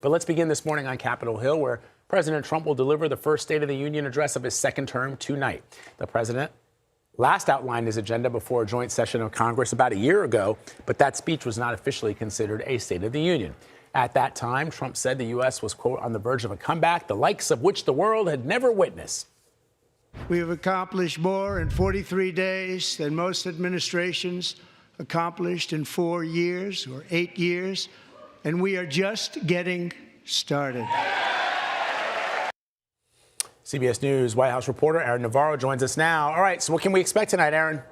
But let's begin this morning on Capitol Hill, where President Trump will deliver the first State of the Union address of his second term tonight. The president last outlined his agenda before a joint session of Congress about a year ago, but that speech was not officially considered a State of the Union. At that time, Trump said the U.S. was, quote, on the verge of a comeback, the likes of which the world had never witnessed. We have accomplished more in 43 days than most administrations accomplished in 4 years or 8 years, and we are just getting started. CBS News White House reporter Aaron Navarro joins us now. All right, so what can we expect tonight, Aaron?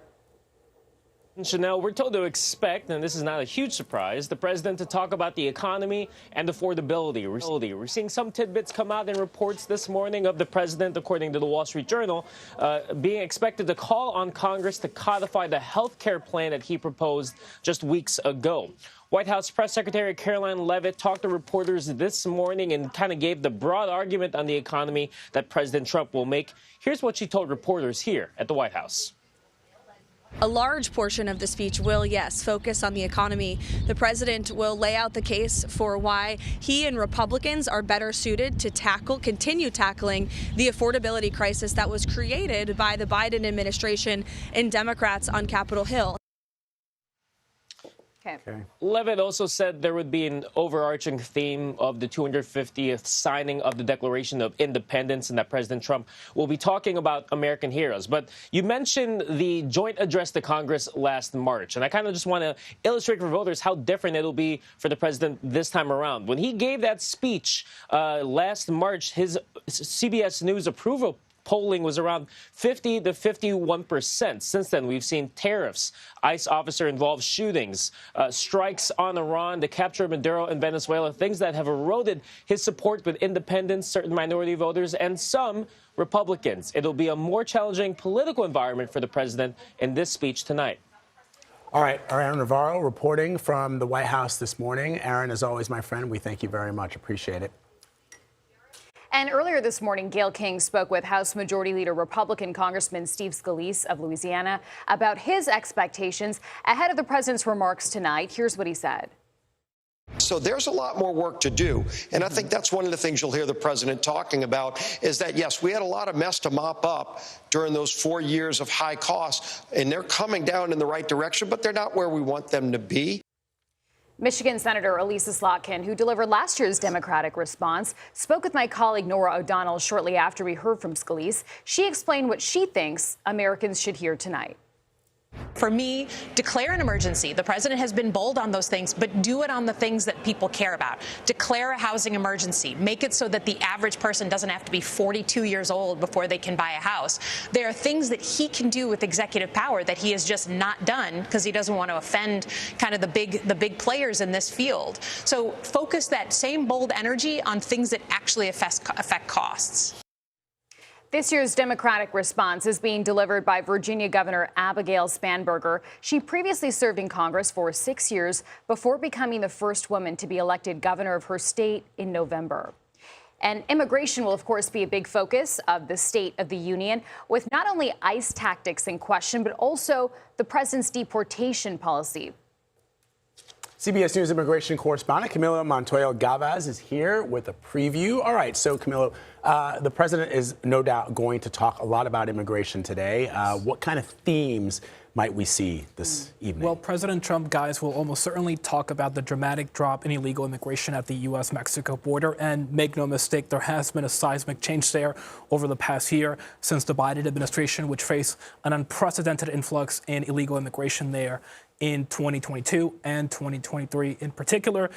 Chanel, we're told to expect, and this is not a huge surprise, the president to talk about the economy and affordability. We're seeing some tidbits come out in reports this morning of the president, according to the Wall Street Journal, being expected to call on Congress to codify the health care plan that he proposed just weeks ago. White House Press Secretary Caroline Leavitt talked to reporters this morning and kind of gave the broad argument on the economy that President Trump will make. Here's what she told reporters here at the White House. A large portion of the speech will, yes, focus on the economy. The president will lay out the case for why he and Republicans are better suited to continue tackling the affordability crisis that was created by the Biden administration and Democrats on Capitol Hill. Okay. Leavitt also said there would be an overarching theme of the 250th signing of the Declaration of Independence and that President Trump will be talking about American heroes. But you mentioned the joint address to Congress last March, and I kind of just want to illustrate for voters how different it'll be for the president this time around. When he gave that speech last March, his CBS News approval polling was around 50 to 51%. Since then, we've seen tariffs, ICE officer-involved shootings, strikes on Iran, the capture of Maduro in Venezuela, things that have eroded his support with independents, certain minority voters, and some Republicans. It'll be a more challenging political environment for the president in this speech tonight. All right, Aaron Navarro reporting from the White House this morning. Aaron, as always, my friend, we thank you very much. Appreciate it. And earlier this morning, Gayle King spoke with House Majority Leader Republican Congressman Steve Scalise of Louisiana about his expectations ahead of the president's remarks tonight. Here's what he said. So there's a lot more work to do. And I think that's one of the things you'll hear the president talking about is that, yes, we had a lot of mess to mop up during those 4 years of high costs, and they're coming down in the right direction, but they're not where we want them to be. Michigan Senator Elisa Slotkin, who delivered last year's Democratic response, spoke with my colleague Nora O'Donnell shortly after we heard from Scalise. She explained what she thinks Americans should hear tonight. For me, declare an emergency. The president has been bold on those things, but do it on the things that people care about. Declare a housing emergency. Make it so that the average person doesn't have to be 42 years old before they can buy a house. There are things that he can do with executive power that he has just not done because he doesn't want to offend kind of the big players in this field. So focus that same bold energy on things that actually affect costs. This year's Democratic response is being delivered by Virginia Governor Abigail Spanberger. She previously served in Congress for 6 years before becoming the first woman to be elected governor of her state in November. And immigration will, of course, be a big focus of the State of the Union, with not only ICE tactics in question, but also the president's deportation policy. CBS News immigration correspondent Camilo Montoya-Galvez is here with a preview. All right, so Camilo, the president is no doubt going to talk a lot about immigration today. What kind of themes might we see this evening? Well, President Trump, guys, will almost certainly talk about the dramatic drop in illegal immigration at the U.S.-Mexico border. And make no mistake, there has been a seismic change there over the past year since the Biden administration, which faced an unprecedented influx in illegal immigration there in 2022 and 2023 in particular.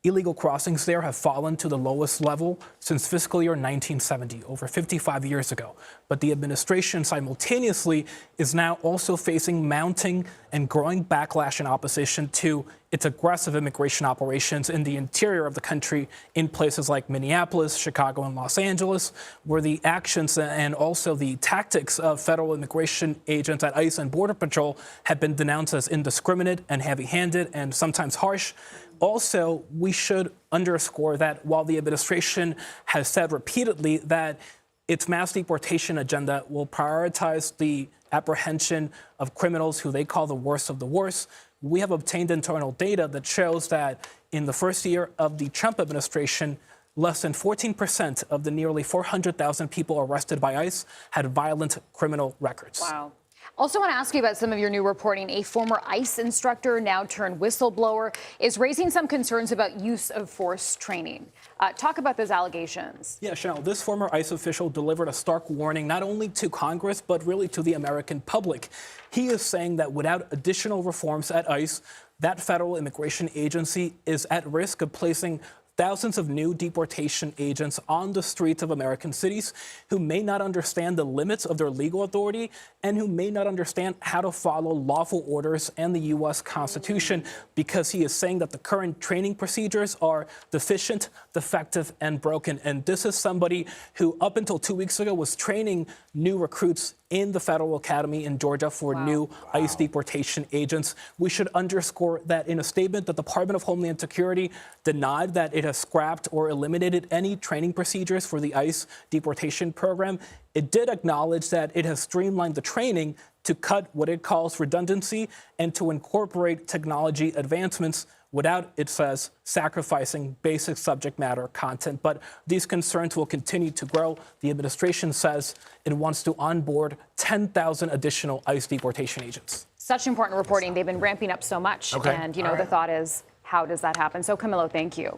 Illegal crossings there have fallen to the lowest level since fiscal year 1970, over 55 years ago. But the administration simultaneously is now also facing mounting and growing backlash and opposition to its aggressive immigration operations in the interior of the country in places like Minneapolis, Chicago, and Los Angeles, where the actions and also the tactics of federal immigration agents at ICE and Border Patrol have been denounced as indiscriminate and heavy-handed and sometimes harsh. Also, we should underscore that while the administration has said repeatedly that its mass deportation agenda will prioritize the apprehension of criminals who they call the worst of the worst, we have obtained internal data that shows that in the first year of the Trump administration, less than 14% of the nearly 400,000 people arrested by ICE had violent criminal records. Wow. Also want to ask you about some of your new reporting. A former ICE instructor, now turned whistleblower, is raising some concerns about use of force training. Talk about those allegations. Yeah, Chanel, this former ICE official delivered a stark warning not only to Congress, but really to the American public. He is saying that without additional reforms at ICE, that federal immigration agency is at risk of placing thousands of new deportation agents on the streets of American cities who may not understand the limits of their legal authority and who may not understand how to follow lawful orders and the U.S. Constitution, because he is saying that the current training procedures are deficient, defective, and broken. And this is somebody who, up until 2 weeks ago, was training new recruits in the Federal Academy in Georgia for new ICE deportation agents. We should underscore that in a statement, the Department of Homeland Security denied that it has scrapped or eliminated any training procedures for the ICE deportation program. It did acknowledge that it has streamlined the training to cut what it calls redundancy and to incorporate technology advancements without, it says, sacrificing basic subject matter content. But these concerns will continue to grow. The administration says it wants to onboard 10,000 additional ICE deportation agents. Such important reporting. They've been ramping up so much. Okay. And, the thought is, how does that happen? So, Camilo, thank you.